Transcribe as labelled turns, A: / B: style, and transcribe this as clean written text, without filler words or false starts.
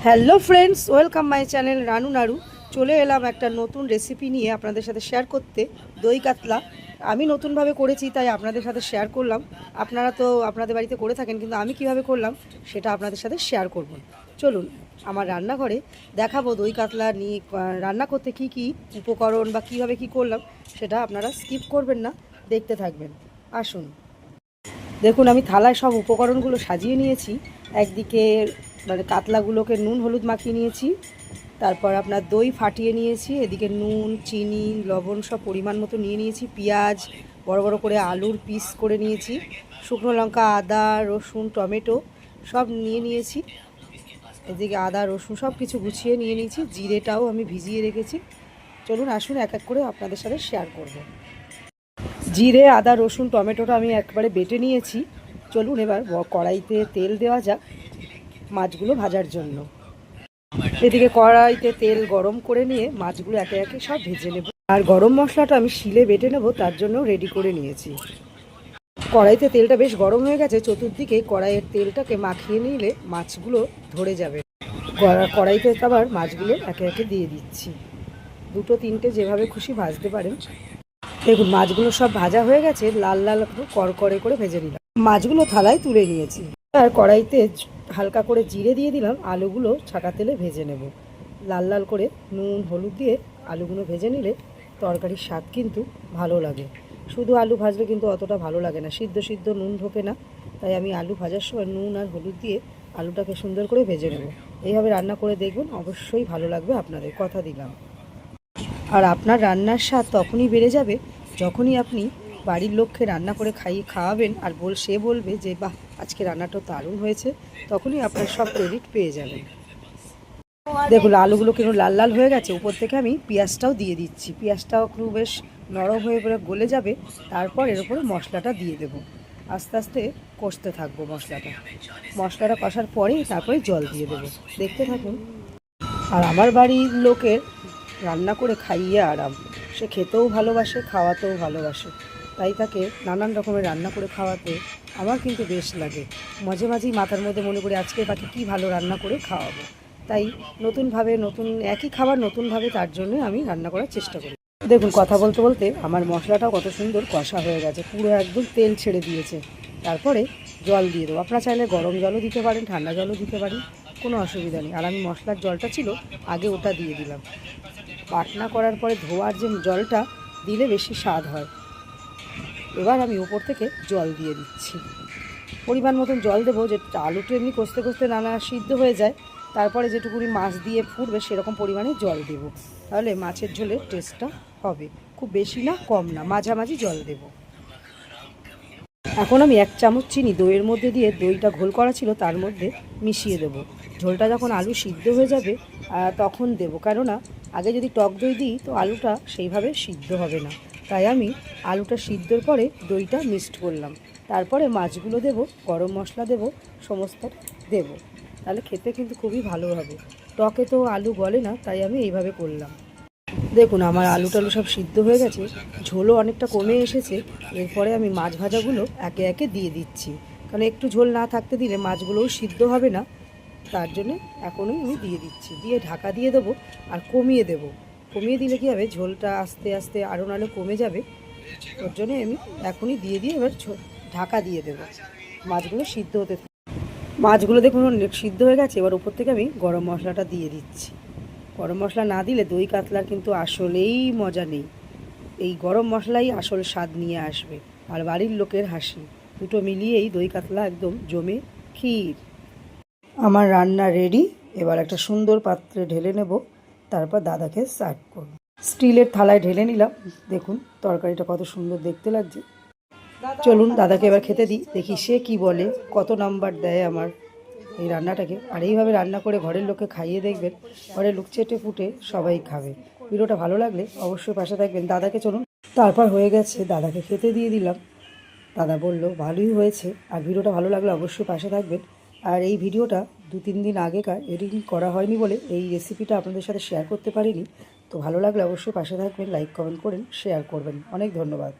A: Hello friends, welcome my channel Ranu নাড়ু। চলে এলাম একটা নতুন রেসিপি নিয়ে আপনাদের সাথে শেয়ার করতে। দই কাতলা আমি নতুনভাবে করেছি, তাই আপনাদের সাথে শেয়ার করলাম। আপনারা তো আপনাদের বাড়িতে করে থাকেন, কিন্তু আমি কিভাবে করলাম সেটা আপনাদের সাথে শেয়ার করব। চলুন আমার রান্নাঘরে দেখাবো দই কাতলা নিয়ে রান্না করতে কি কি উপকরণ বা কিভাবে কি করলাম, সেটা আপনারা স্কিপ করবেন না, দেখতে থাকবেন। আসুন দেখুন, আমি থালায় সব উপকরণগুলো সাজিয়ে নিয়েছি। একদিকে কাতলাগুলোকে নুন হলুদ মাখিয়ে নিয়েছি, তারপর আপনার দই ফাটিয়ে নিয়েছি, এদিকে নুন চিনি লবণ সব পরিমাণ মতো নিয়ে নিয়েছি, পেঁয়াজ বড় বড় করে আলুর পিস করে নিয়েছি, শুকনো লঙ্কা আদা রসুন টমেটো সব নিয়ে নিয়েছি। এদিকে আদা রসুন সব কিছু গুছিয়ে নিয়ে নিয়েছি, জিরেটাও আমি ভিজিয়ে রেখেছি। চলুন আসুন এক এক করে আপনাদের সাথে শেয়ার করব। জিরে আদা রসুন টমেটোটা আমি একবারে বেটে নিয়েছি। চলুন এবার কড়াইতে তেল দেওয়া যাক মাছগুলো ভাজার জন্য। এদিকে কড়াইতে তেল গরম করে নিয়ে মাছগুলো একে একে সব ভেজে নেব। আর গরম মশলাটা আমি শিলে বেটে নেব, তার জন্য রেডি করে নিয়েছি। কড়াইতে তেলটা বেশ গরম হয়ে গেছে, চতুর্দিকে কড়াইয়ের তেলটাকে মাখিয়ে নিলে মাছগুলো ধরে যাবে। কড়াইতে আবার মাছগুলো একে একে দিয়ে দিচ্ছি, দুটো তিনটে যেভাবে খুশি ভাজতে পারেন। দেখুন মাছগুলো সব ভাজা হয়ে গেছে, লাল লাল কড়কড়ে করে ভেজে নিলাম। মাছগুলো থালায় তুলে নিয়েছি। আর কড়াইতে হালকা করে জিরে দিয়ে দিলাম, আলুগুলো ছাকা তেলে ভেজে নেব। লাল লাল করে নুন হলুদ দিয়ে আলুগুলো ভেজে নিলে তরকারির স্বাদ কিন্তু ভালো লাগে। শুধু আলু ভাজলে কিন্তু অতটা ভালো লাগে না, সিদ্ধ সিদ্ধ নুন ঢোকে না। তাই আমি আলু ভাজার সময় নুন আর হলুদ দিয়ে আলুটাকে সুন্দর করে ভেজে নেব। এইভাবে রান্না করে দেখবেন, অবশ্যই ভালো লাগবে আপনাদের, কথা দিলাম। আর আপনার রান্নার স্বাদ তখনই বেড়ে যাবে যখনই আপনি বাড়ির লোককে রান্না করে খাওয়াবেন আর সে বলবে যে বাহ, আজকে রান্নাটা দারুণ হয়েছে। তখনই আপনার সব ক্রেডিট পেয়ে যাবেন। দেখুন আলুগুলো কিন্তু লাল লাল হয়ে গেছে, উপর থেকে আমি পেঁয়াজটাও দিয়ে দিচ্ছি। পেঁয়াজটাও একটু বেশ নরম হয়ে গলে যাবে, তারপর এর উপরে মশলাটা দিয়ে দেবো। আস্তে আস্তে কষতে থাকবো মশলাটা কষার পরেই তারপরে জল দিয়ে দেবো। দেখতে থাকুন। আর আমার বাড়ির লোকের রান্না করে খাইয়ে আরাম। সে খেতেও ভালোবাসে, খাওয়াতেও ভালোবাসে, তাই তাকে নানান রকমের রান্না করে খাওয়াতে আমার কিন্তু বেশ লাগে। মাঝে মাঝেই মাথার মধ্যে মনে করি আজকে তাকে কী ভালো রান্না করে খাওয়াবো। তাই নতুনভাবে একই খাবার নতুনভাবে তার জন্য আমি রান্না করার চেষ্টা করি। দেখুন কথা বলতে বলতে আমার মশলাটাও কত সুন্দর কষা হয়ে গেছে, পুরো একদম তেল ছেড়ে দিয়েছে। তারপরে জল দিয়ে দেবো। আপনারা চাইলে গরম জলও দিতে পারেন, ঠান্ডা জলও দিতে পারেন, কোনো অসুবিধা নেই। আর আমি মশলার জলটা ছিল আগে, ওটা দিয়ে দিলাম। বাটনা করার পরে ধোয়ার যে জলটা দিলে বেশি স্বাদ হয়। এবার আমি উপর থেকে জল দিয়ে দিচ্ছি, পরিমাণ মতন জল দেবো, যে আলুটা এমনি কষতে কষতে নানা সিদ্ধ হয়ে যায়। তারপরে যেটুকুনি মাছ দিয়ে ফুটবে সেরকম পরিমাণে জল দেব, তাহলে মাছের ঝোলের টেস্টটা হবে। খুব বেশি না কম না, মাঝামাঝি জল দেব। এখন আমি 1 চামচ চিনি দইয়ের মধ্যে দিয়ে, দইটা ঘোল করা ছিল তার মধ্যে মিশিয়ে দেবো। ঝোলটা যখন আলু সিদ্ধ হয়ে যাবে তখন দেবো, কেননা আগে যদি টক দই দিই তো আলুটা সেইভাবে সিদ্ধ হবে না। তাই আমি আলুটা সিদ্ধর পরে দইটা মিক্সড করলাম, তারপরে মাছগুলো দেবো, গরম মশলা দেবো, সমস্ত দেবো। তাহলে খেতে কিন্তু খুবই ভালো হবে। টকে তো আলু গলে না, তাই আমি এইভাবে করলাম। দেখুন আমার আলু টালু সব সিদ্ধ হয়ে গেছে, ঝোলও অনেকটা কমে এসেছে। এরপরে আমি মাছ ভাজাগুলো একে একে দিয়ে দিচ্ছি, কারণ একটু ঝোল না থাকতে দিলে মাছগুলোও সিদ্ধ হবে না। তার জন্যে এখনই আমি দিয়ে দিচ্ছি, দিয়ে ঢাকা দিয়ে দেবো। আর কমিয়ে দেবো, কমিয়ে দিলে কী হবে, ঝোলটা আস্তে আস্তে আরও নাহলে কমে যাবে। ওর জন্যে আমি এখনই দিয়ে এবার ঢাকা দিয়ে দেবো, মাছগুলো সিদ্ধ হতে। মাছগুলো দেখুন সিদ্ধ হয়ে গেছে। এবার উপর থেকে আমি গরম মশলাটা দিয়ে দিচ্ছি। গরম মশলা না দিলে দই কাতলার কিন্তু আসলেই মজা নেই। এই গরম মশলাই আসল স্বাদ নিয়ে আসবে, আর বাড়ির লোকের হাসি, দুটো মিলিয়েই দই কাতলা একদম জমে ক্ষীর। আমার রান্না রেডি। এবার একটা সুন্দর পাত্রে ঢেলে নেব, তারপর দাদাকে সার্ভ করব। স্টিলের থালায় ঢেলে নিলাম। দেখুন তরকারিটা কত সুন্দর দেখতে লাগছে। চলুন দাদাকে এবার খেতে দিই, দেখি সে কি বলে, কত নাম্বার দেয় আমার এই রান্নাটাকে। আর এইভাবে রান্না করে ঘরের লোককে খাইয়ে দেখবেন, ঘরের লোক চেটে ফুটে সবাই খাবে। ভিডিওটা ভালো লাগলে অবশ্যই পাশে থাকবেন। দাদাকে চলুন, তারপর হয়ে গেছে, দাদাকে খেতে দিয়ে দিলাম। দাদা বলল ভালোই হয়েছে। আর ভিডিওটা ভালো লাগলে অবশ্যই পাশে থাকবেন। আর এই ভিডিওটা 2-3 দিন আগেকার, এডিটিং করা হয়নি বলে এই রেসিপিটা আপনাদের সাথে শেয়ার করতে পারিনি। তো ভালো লাগলে অবশ্যই পাশে থাকবেন, লাইক কমেন্ট করেন, শেয়ার করবেন। অনেক ধন্যবাদ।